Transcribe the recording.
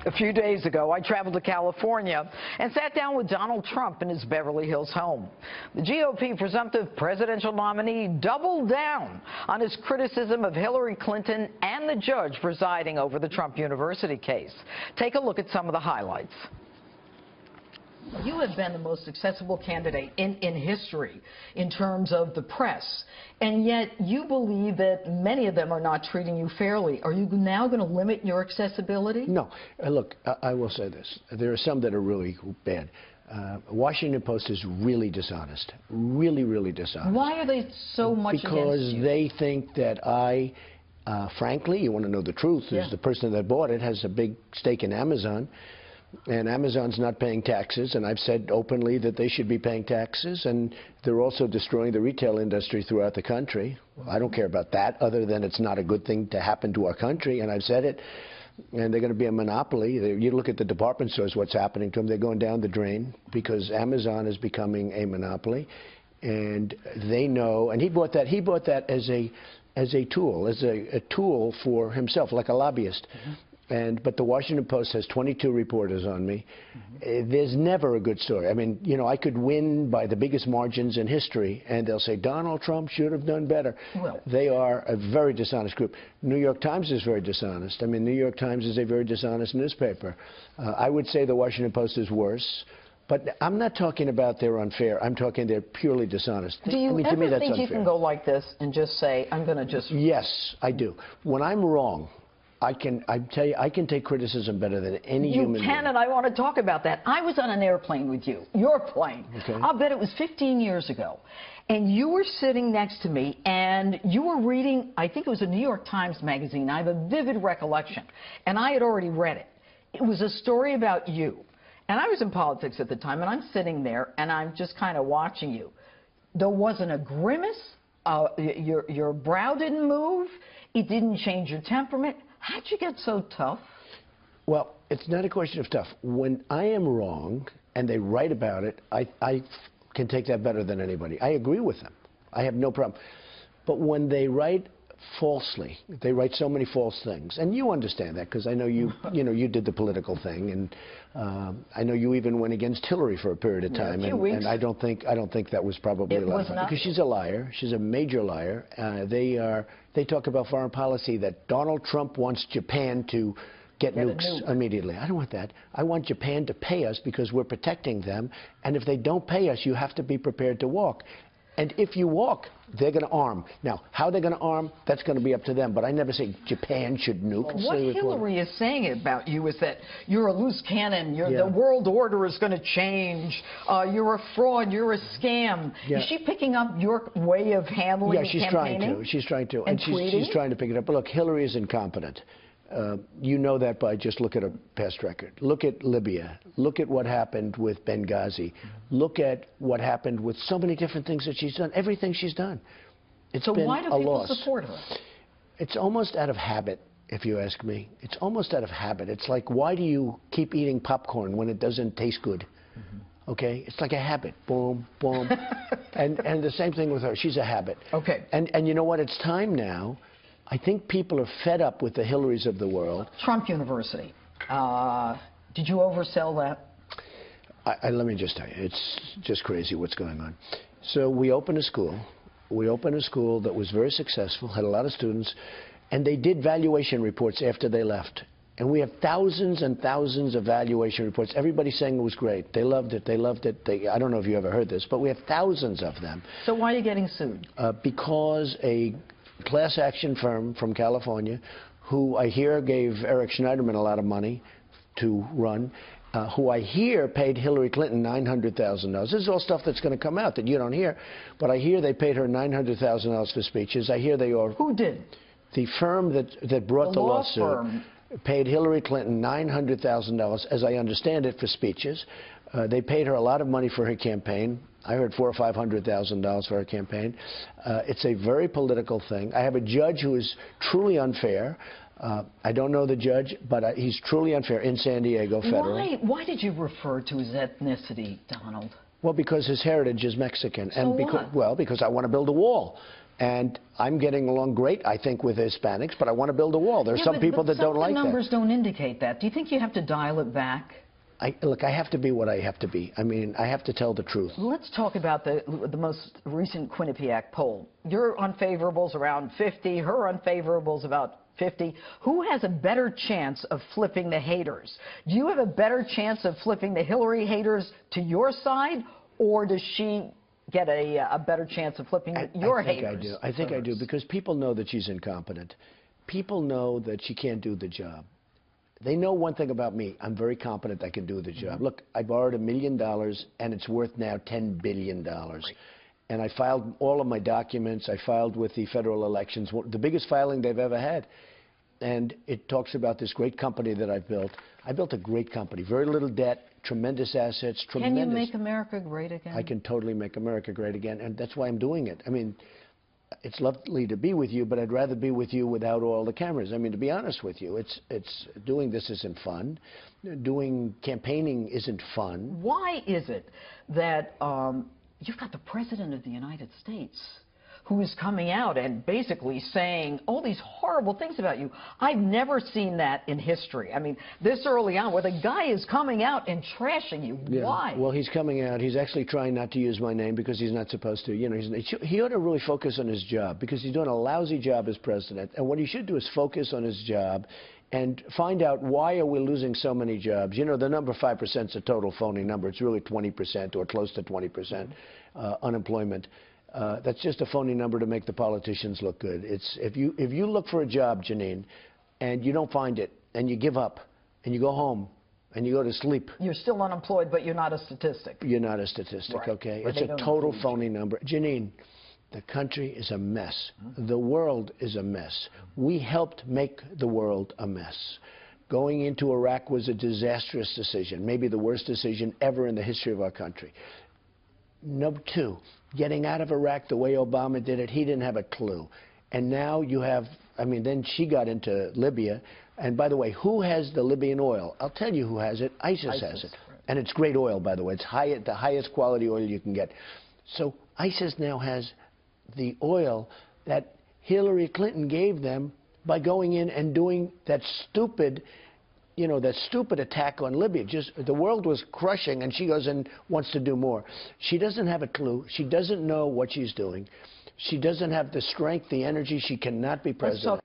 A few days ago, I traveled to California and sat down with Donald Trump in his Beverly Hills home. The GOP presumptive presidential nominee doubled down on his criticism of Hillary Clinton and the judge presiding over the Trump University case. Take a look at some of the highlights. You have been the most accessible candidate in history in terms of the press, and yet you believe that many of them are not treating you fairly. Are you now going to limit your accessibility? No. Look, I will say this. There are some that are really bad. Washington Post is really dishonest. Really, really dishonest. Why are they so much against you? Because they think that I, frankly, you want to know the truth, is the person that bought it has a big stake in Amazon. And Amazon's not paying taxes, and I've said openly that they should be paying taxes, and they're also destroying the retail industry throughout the country. I don't care about that, other than it's not a good thing to happen to our country, and I've said it. And they're going to be a monopoly. You look at the department stores, what's happening to them. They're going down the drain because Amazon is becoming a monopoly, and they know. And he bought that as a tool for himself, like a lobbyist. But the Washington Post has 22 reporters on me. There's never a good story. I mean, you know, I could win by the biggest margins in history, and they'll say Donald Trump should have done better. Well, they are a very dishonest group. New York Times is very dishonest. I mean, New York Times is a very dishonest newspaper. I would say the Washington Post is worse. But I'm not talking about they're unfair. I'm talking they're purely dishonest. Do you to me, ever think you can go like this and just say, I'm going to just... Yes, I do. When I'm wrong, I tell you, I can take criticism better than any human being. You can, and I want to talk about that. I was on an airplane with you, your plane. Okay. I'll bet it was 15 years ago. And you were sitting next to me, and you were reading, I think it was a New York Times magazine. I have a vivid recollection. And I had already read it. It was a story about you. And I was in politics at the time, and I'm sitting there, and I'm just kind of watching you. There wasn't a grimace. Your brow didn't move. It didn't change your temperament. How'd you get so tough? Well, it's not a question of tough. When I am wrong and they write about it, I can take that better than anybody. I agree with them. I have no problem. But when they write falsely, they write so many false things, and you understand that because I know you you did the political thing, and I know you even went against Hillary for a period of time, and I don't think that was probably a lot because she's a liar. She's a major liar. They talk about foreign policy that Donald Trump wants Japan to get nukes immediately. I don't want that. I want Japan to pay us because we're protecting them, and if they don't pay us, you have to be prepared to walk. And if you walk, they're going to arm. Now, how they're going to arm, that's going to be up to them. But I never say Japan should nuke. Well, what Hillary is saying about you is that you're a loose cannon. The world order is going to change. You're a fraud. You're a scam. Is she picking up your way of handling campaigning? She's trying to. She's trying to. And she's trying to pick it up. But look, Hillary is incompetent. You know that by just look at her past record. Look at Libya. Look at what happened with Benghazi. Look at what happened with so many different things that she's done. Everything she's done. It's been a loss. So why do people support her? It's almost out of habit, if you ask me. It's almost out of habit. It's like, why do you keep eating popcorn when it doesn't taste good? Okay? It's like a habit. Boom, boom. and the same thing with her. She's a habit. Okay. And you know what? It's time now. I think people are fed up with the Hillarys of the world. Trump University. Did you oversell that? Let me just tell you, it's just crazy what's going on. So we opened a school. We opened a school that was very successful, had a lot of students, and they did valuation reports after they left. And we have thousands and thousands of valuation reports. Everybody's saying it was great. They loved it. They loved it. I don't know if you ever heard this, but we have thousands of them. So why are you getting sued? Because a class action firm from California, who I hear gave Eric Schneiderman a lot of money to run, who I hear paid Hillary Clinton $900,000. This is all stuff that's going to come out that you don't hear, but I hear they paid her $900,000 for speeches. I hear they are... Who did? The firm that brought the lawsuit firm paid Hillary Clinton $900,000, as I understand it, for speeches. They paid her a lot of money for her campaign. I heard $400,000 or $500,000 for her campaign. It's a very political thing. I have a judge who is truly unfair. I don't know the judge, but he's truly unfair in San Diego federal. Why did you refer to his ethnicity, Donald? Well, because his heritage is Mexican. So and because I want to build a wall. And I'm getting along great, I think, with Hispanics, but I want to build a wall. There are some people that don't like that. Some of the numbers don't indicate that. Do you think you have to dial it back? Look, I have to be what I have to be. I mean, I have to tell the truth. Let's talk about the most recent Quinnipiac poll. Your unfavorables around 50, her unfavorables about 50. Who has a better chance of flipping the haters? Do you have a better chance of flipping the Hillary haters to your side, or does she get a better chance of flipping your haters? I think I do, because people know that she's incompetent. People know that she can't do the job. They know one thing about me. I'm very competent. I can do the job. Look, I borrowed $1 million, and it's worth now $10 billion. Right. And I filed all of my documents. I filed with the federal elections, the biggest filing they've ever had. And it talks about this great company that I've built. I built a great company, very little debt, tremendous assets, tremendous. Can you make America great again? I can totally make America great again, and that's why I'm doing it. I mean, it's lovely to be with you, but I'd rather be with you without all the cameras. I mean, to be honest with you, it's doing this isn't fun. Doing campaigning isn't fun. Why is it that you've got the President of the United States who is coming out and basically saying all these horrible things about you? I've never seen that in history. I mean, this early on, where the guy is coming out and trashing you. Yeah. Why? Well, he's coming out. He's actually trying not to use my name because he's not supposed to. You know, he ought to really focus on his job, because he's doing a lousy job as president. And what he should do is focus on his job and find out, why are we losing so many jobs? You know, the number 5% is a total phony number. It's really 20% or close to 20% unemployment. That's just a phony number to make the politicians look good. It's if you look for a job, Jeanine, and you don't find it, and you give up, and you go home, and you go to sleep. You're still unemployed, but you're not a statistic. You're not a statistic, right. Okay? But it's a total phony number. Jeanine, the country is a mess. The world is a mess. We helped make the world a mess. Going into Iraq was a disastrous decision, maybe the worst decision ever in the history of our country. Number two, getting out of Iraq the way Obama did it, he didn't have a clue. And now you have, I mean, then she got into Libya. And by the way, who has the Libyan oil? I'll tell you who has it. ISIS has it. Right. And it's great oil, by the way. It's the highest quality oil you can get. So ISIS now has the oil that Hillary Clinton gave them by going in and doing that stupid, you know, that stupid attack on Libya. Just the world was crushing, and she goes and wants to do more. She doesn't have a clue. She doesn't know what she's doing. She doesn't have the strength, the energy. She cannot be president.